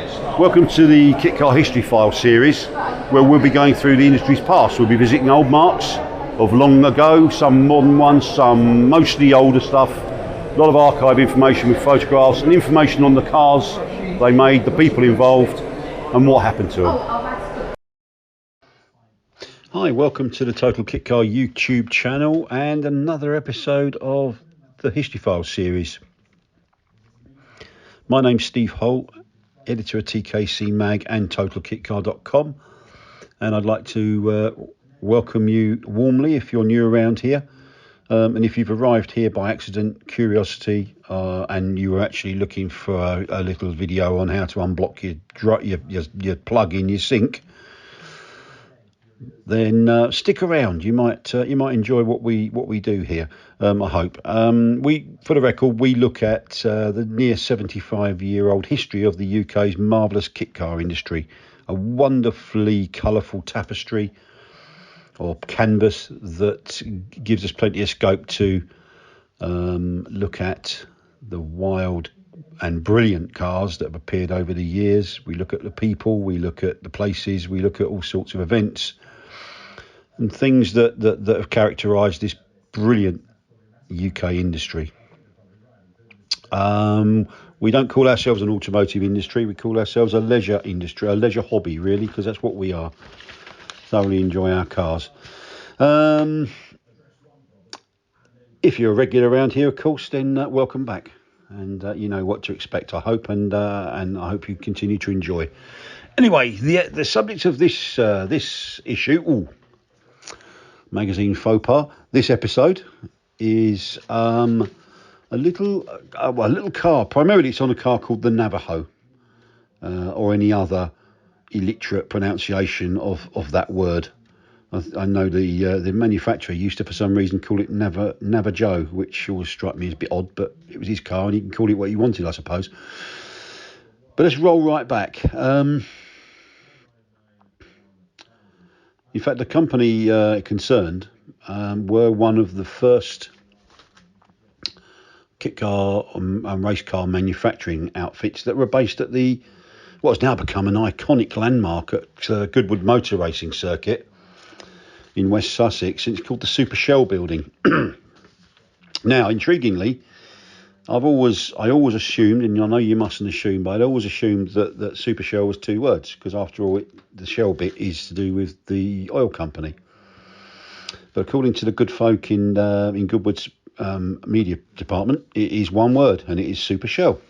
Welcome to the Kit Car History File series, where we'll be going through the industry's past. We'll be visiting old marks of long ago, some modern ones, some mostly older stuff. A lot of archive information with photographs and information on the cars they made, the people involved, and what happened to them. Hi, welcome to the Total Kit Car YouTube channel and another episode of the History File series. My name's Steve Holt, editor of TKC Mag and TotalKitCar.com, and I'd like to welcome you warmly if you're new around here, and if you've arrived here by accident, curiosity, and you were actually looking for a little video on how to unblock your plug in your sink, then stick around. You might enjoy what we do here. I hope. For the record, we look at the near 75-year-old history of the UK's marvellous kit car industry, a wonderfully colourful tapestry or canvas that gives us plenty of scope to look at the wild and brilliant cars that have appeared over the years. We look at the people, we look at the places, we look at all sorts of events and things that have characterised this brilliant UK industry. We don't call ourselves an automotive industry, we call ourselves a leisure industry, a leisure hobby really, because that's what we are. Thoroughly enjoy our cars. If you're a regular around here, of course, then welcome back, and you know what to expect, I hope, and I hope you continue to enjoy. Anyway, the subject of this issue, magazine faux pas, this episode is a little car. Primarily it's on a car called the Navajo, or any other illiterate pronunciation of that word. I know the manufacturer used to, for some reason, call it Navajo, which always struck me as a bit odd, but it was his car and he can call it what he wanted, I suppose. But let's roll right back. In fact, the company concerned were one of the first kit car and race car manufacturing outfits that were based at what's now become an iconic landmark at Goodwood Motor Racing Circuit in West Sussex. It's called the Super Shell Building. Now, intriguingly, I always assumed, and I know you mustn't assume, but I'd always assumed that Super Shell was two words, because after all, the shell bit is to do with the oil company. But according to the good folk in Goodwood's media department, it is one word, and it is Super Shell.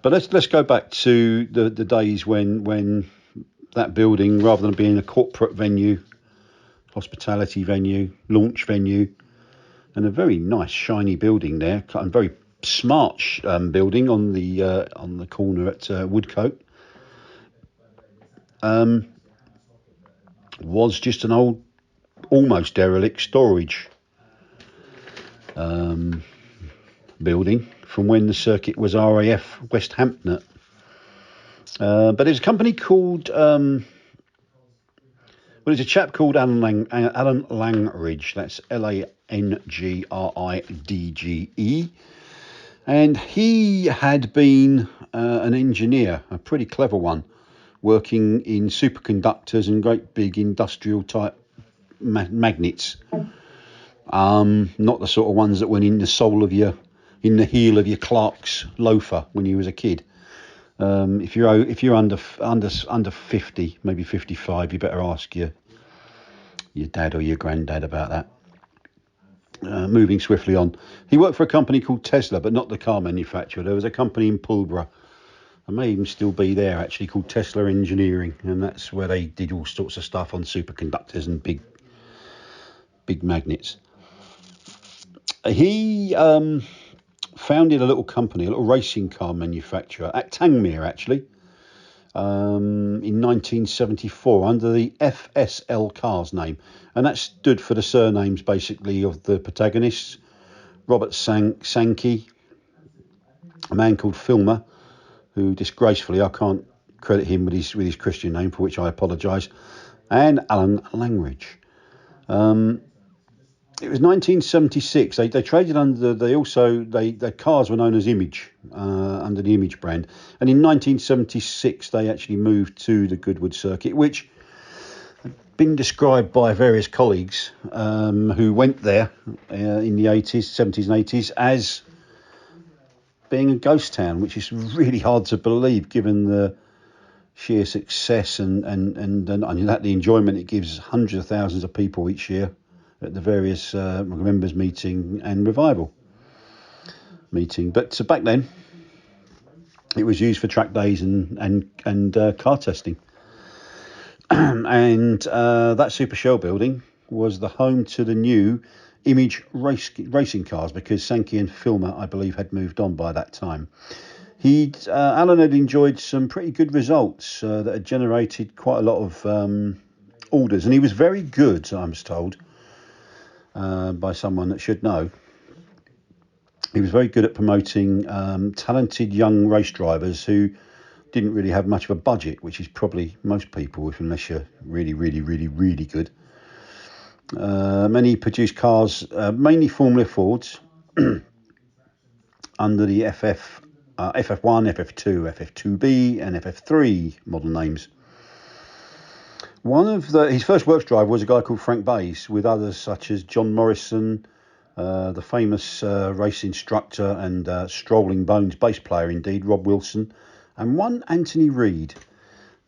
But let's go back to the days when that building, rather than being a corporate venue, hospitality venue, launch venue, and a very nice shiny building there, and very smart building on the corner at Woodcote, was just an old, almost derelict storage building from when the circuit was RAF West Hampton. But there's a company called it's a chap called Alan Langridge. That's Langridge, and he had been an engineer, a pretty clever one, working in superconductors and great big industrial type magnets. Not the sort of ones that went in the heel of your Clark's loafer when you was a kid. If you're under 50, maybe 55, you better ask your dad or your granddad about that. Moving swiftly on, he worked for a company called Tesla, but not the car manufacturer. There was a company in Pulborough, and may even still be there actually, called Tesla Engineering, and that's where they did all sorts of stuff on superconductors and big magnets. He founded a little company, a little racing car manufacturer at Tangmere, actually, in 1974 under the FSL Cars name, and that stood for the surnames basically of the protagonists: Robert Sankey, a man called Filmer, who disgracefully I can't credit him with his Christian name, for which I apologise, and Alan Langridge. It was 1976. They traded under. Their cars were known as Image under the Image brand. And in 1976, they actually moved to the Goodwood circuit, which had been described by various colleagues who went there in the 80s, 70s, and 80s as being a ghost town, which is really hard to believe given the sheer success and the enjoyment it gives hundreds of thousands of people each year at the various members meeting and revival meeting. But back then, it was used for track days and car testing. And that Super Shell building was the home to the new Image racing cars, because Sankey and Filmer, I believe, had moved on by that time. Alan had enjoyed some pretty good results that had generated quite a lot of orders, and he was very good, I was told, by someone that should know. He was very good at promoting talented young race drivers who didn't really have much of a budget, which is probably most people, unless you're really, really, really, really good. Many produced cars, mainly Formula Fords, under the FF1, FF2, FF2B, and FF3 model names. His first works driver was a guy called Frank Bayes, with others such as John Morrison, the famous race instructor and Strolling Bones bass player, indeed, Rob Wilson, and one Anthony Reid.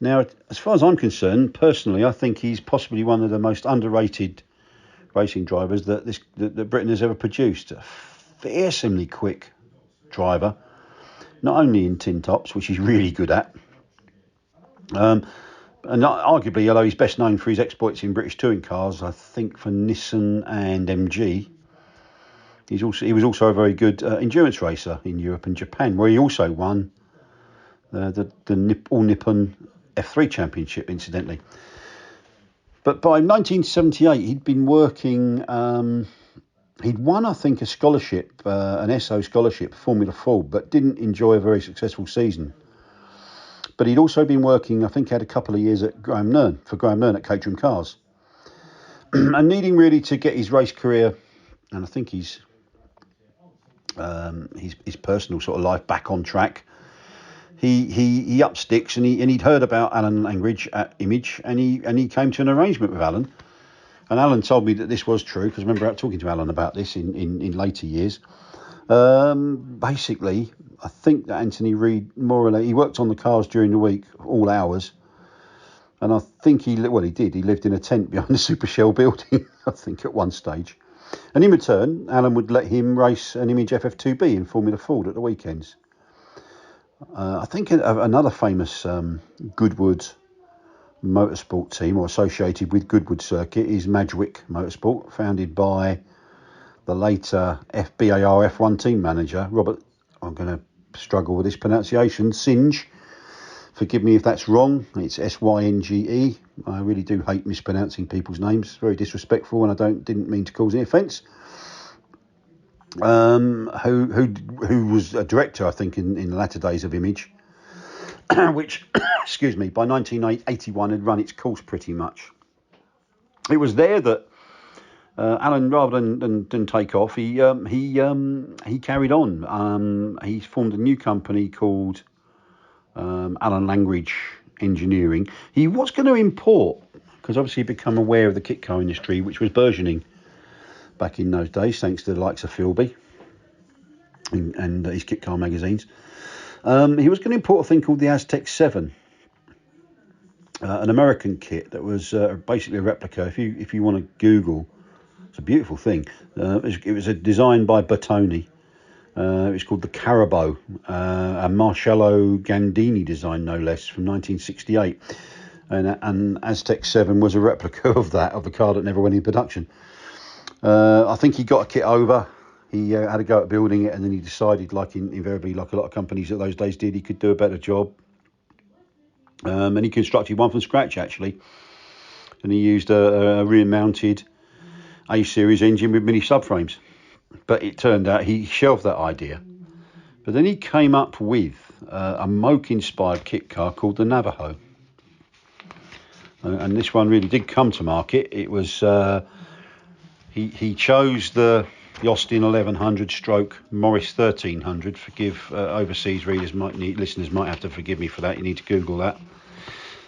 Now, as far as I'm concerned, personally, I think he's possibly one of the most underrated racing drivers that Britain has ever produced. A fearsomely quick driver, not only in tin tops, which he's really good at, and arguably, although he's best known for his exploits in British touring cars, I think for Nissan and MG, he was also a very good endurance racer in Europe and Japan, where he also won the All Nippon F3 Championship, incidentally. But by 1978, he'd been working. He'd won, I think, a scholarship, an SO scholarship, Formula Ford, but didn't enjoy a very successful season. But he'd also been working, I think, had a couple of years at Graham Nern at Caterham Cars, and needing really to get his race career, and I think his personal sort of life back on track. He upped sticks, and he'd heard about Alan Langridge at Image, and he came to an arrangement with Alan. And Alan told me that this was true, because I remember talking to Alan about this in later years. Basically, I think that Anthony Reid, more or less, he worked on the cars during the week, all hours. And I think he did. He lived in a tent behind the Super Shell building, I think, at one stage. And in return, Alan would let him race an Image FF2B in Formula Ford at the weekends. I think another famous Goodwood motorsport team, or associated with Goodwood circuit, is Madgwick Motorsport, founded by the later FBAR F1 team manager Robert. I'm going to struggle with this pronunciation. Synge. Forgive me if that's wrong. It's Synge. I really do hate mispronouncing people's names. It's very disrespectful, and I didn't mean to cause any offence. Who was a director, I think, in the latter days of Image, which, excuse me, by 1981 had run its course pretty much. It was there that Alan, rather than take off, he carried on. He formed a new company called Alan Langridge Engineering. He was going to import, because obviously he'd become aware of the kit car industry, which was burgeoning back in those days, thanks to the likes of Philby and his kit car magazines. He was going to import a thing called the Aztec 7, an American kit that was basically a replica. If you want to Google, it's a beautiful thing. It was designed by Bertoni. It was called the Carabo, a Marcello Gandini design, no less, from 1968. And Aztec 7 was a replica of the car that never went in production. I think he got a kit over. He had a go at building it, and then he decided, invariably, like a lot of companies at those days did, he could do a better job. And he constructed one from scratch, actually. And he used a rear-mounted A-series engine with mini subframes. But it turned out he shelved that idea. But then he came up with a Moke-inspired kit car called the Navajo. And this one really did come to market. It was... He chose the Austin 1100 stroke Morris 1300. Forgive overseas listeners might have to forgive me for that. You need to Google that.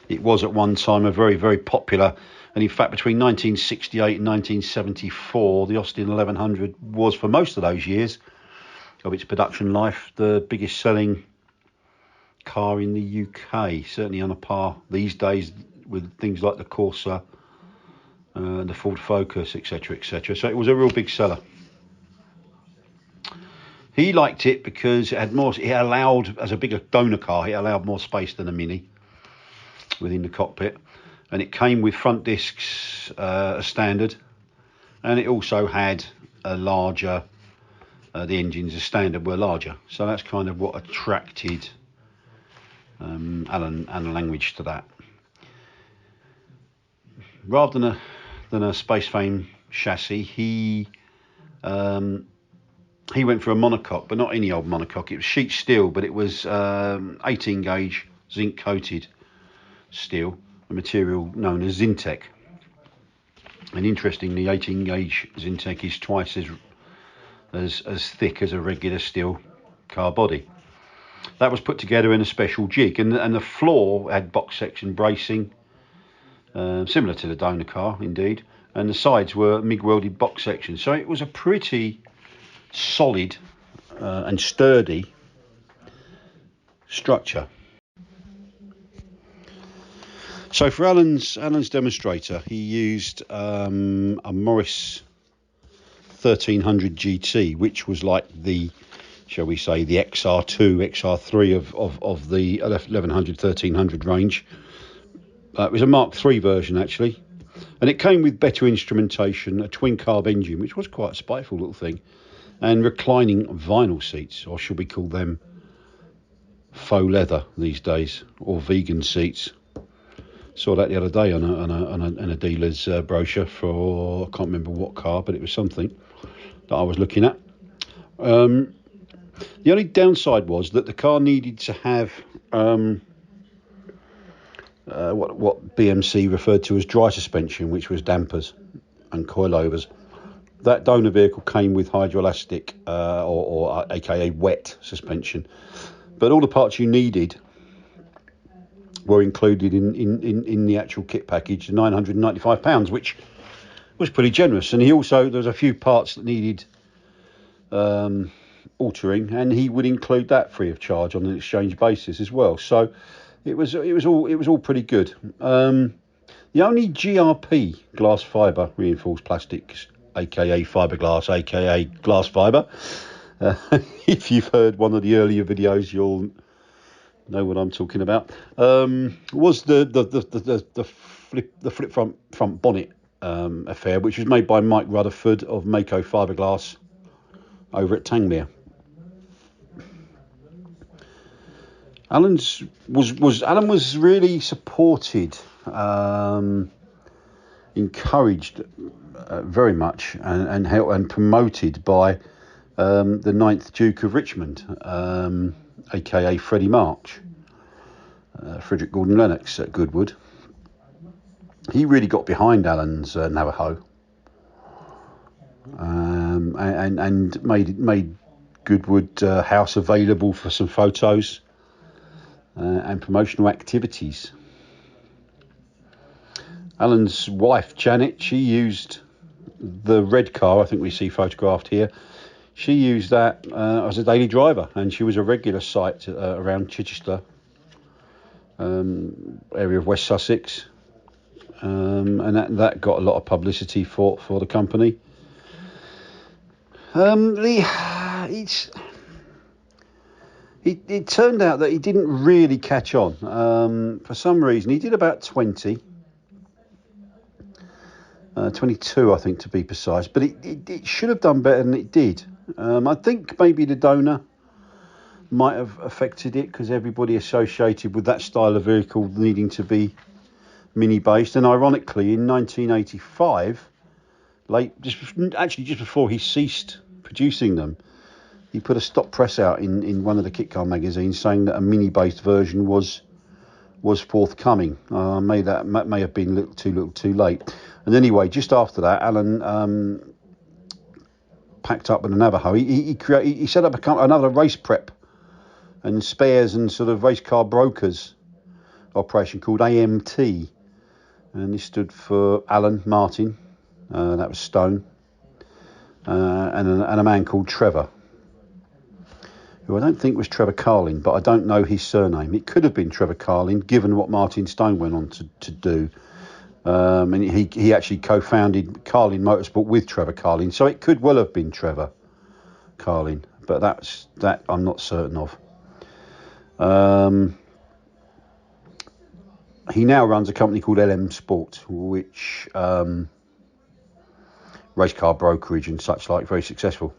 It was at one time a very, very popular, and in fact between 1968 and 1974 the Austin 1100 was, for most of those years of its production life, the biggest selling car in the UK, certainly on a par these days with things like the Corsa, the Ford Focus, etc., etc. So it was a real big seller. He liked it because it had more. It allowed, as a bigger donor car, it allowed more space than a Mini within the cockpit, and it came with front discs as standard, and it also had a larger. The engines as standard were larger, so that's kind of what attracted Alan Langridge to that. Rather than a space fame chassis, he went for a monocoque, but not any old monocoque. It was sheet steel, but it was 18 gauge zinc coated steel, a material known as Zintec. And interestingly, 18 gauge Zintec is twice as thick as a regular steel car body. That was put together in a special jig, and the floor had box section bracing, similar to the donor car indeed, and the sides were MIG welded box sections. So it was a pretty solid and sturdy structure. So for Alan's demonstrator, he used a Morris 1300 GT, which was like the, shall we say, the XR2, XR3 of the 1100, 1300 range. It was a Mark III version actually, and it came with better instrumentation, a twin carb engine, which was quite a spiteful little thing, and reclining vinyl seats, or should we call them faux leather these days, or vegan seats. Saw that the other day on a dealer's brochure for, I can't remember what car, but it was something that I was looking at. The only downside was that the car needed to have what BMC referred to as dry suspension, which was dampers and coilovers. That donor vehicle came with hydroelastic or aka wet suspension, but all the parts you needed were included in the actual kit package, £995, which was pretty generous. And there was a few parts that needed altering, and he would include that free of charge on an exchange basis as well. So it was all pretty good. The only GRP glass fibre reinforced plastics, aka fiberglass, aka glass fibre. If you've heard one of the earlier videos, you'll know what I'm talking about. Was the flip front bonnet affair, which was made by Mike Rutherford of Mako Fiberglass over at Tangmere. Alan was really supported, encouraged very much, and helped and promoted by the 9th Duke of Richmond, aka Freddie March, Frederick Gordon Lennox at Goodwood. He really got behind Alan's Navajo, and made Goodwood House available for some photos and promotional activities. Alan's wife Janet, she used the red car, I think we see photographed here. She used that as a daily driver, and she was a regular sight around Chichester, area of West Sussex, and that got a lot of publicity for the company. It turned out that he didn't really catch on. For some reason, he did about 22, I think, to be precise, but it should have done better than it did. I think maybe the donor might have affected it, because everybody associated with that style of vehicle needing to be Mini based. And ironically, in 1985, just before he ceased producing them, he put a stop press out in one of the kit car magazines saying that a Mini based version was forthcoming. May have been a little too late. And anyway, just after that, Alan packed up with the Navajo, he set up another race prep and spares and sort of race car brokers operation called AMT, and this stood for Alan Martin, that was Stone, and a man called Trevor, who I don't think was Trevor Carlin, but I don't know his surname. It could have been Trevor Carlin, given what Martin Stone went on to do. And he actually co-founded Carlin Motorsport with Trevor Carlin, so it could well have been Trevor Carlin, but that I'm not certain of. He now runs a company called LM Sport, which race car brokerage and such like, very successful.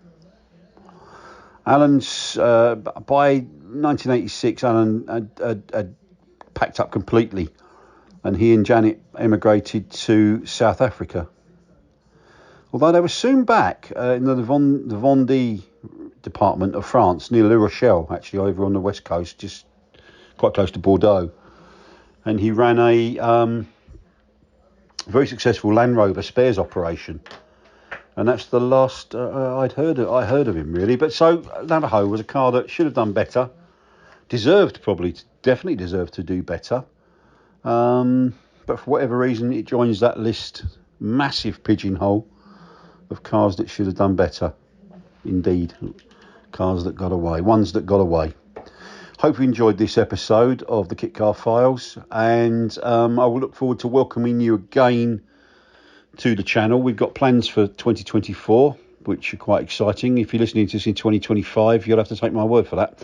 Alan's by 1986, Alan had packed up completely, and he and Janet emigrated to South Africa. Although they were soon back in the Vendée department of France, near La Rochelle, actually over on the west coast, just quite close to Bordeaux. And he ran a very successful Land Rover spares operation. And that's the last I heard of him, really. But so Navajo was a car that should have done better, definitely deserved to do better. But for whatever reason, it joins that list, massive pigeonhole of cars that should have done better. Indeed, cars that got away, ones that got away. Hope you enjoyed this episode of the Kit Car Files, and I will look forward to welcoming you again to the channel. We've got plans for 2024, which are quite exciting. If you're listening to this in 2025, you'll have to take my word for that.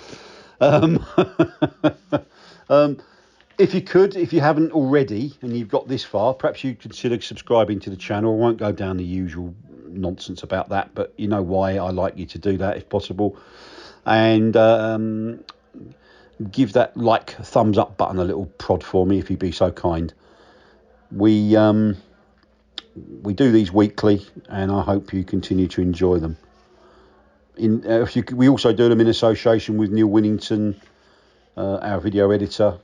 If you haven't already and you've got this far, perhaps you consider subscribing to the channel. I won't go down the usual nonsense about that, but you know why I like you to do that if possible. And give that thumbs up button a little prod for me if you'd be so kind. We do these weekly, and I hope you continue to enjoy them. We also do them in association with Neil Winnington, our video editor,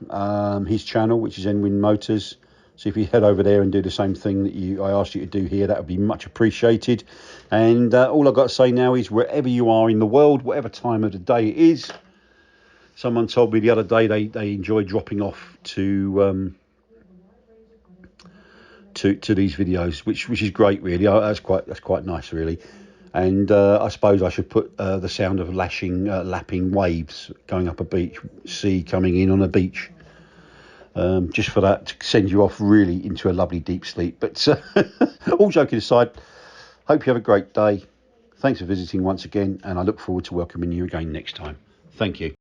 his channel, which is Nwin Motors. So if you head over there and do the same thing that I asked you to do here, that would be much appreciated. And all I've got to say now is, wherever you are in the world, whatever time of the day it is, someone told me the other day they enjoy dropping off to these videos, which is great, really. That's quite nice, really. And I suppose I should put the sound of lapping waves going up a beach, sea coming in on a beach, just for that to send you off really into a lovely deep sleep. But all joking aside, hope you have a great day. Thanks for visiting once again, and I look forward to welcoming you again next time. Thank you.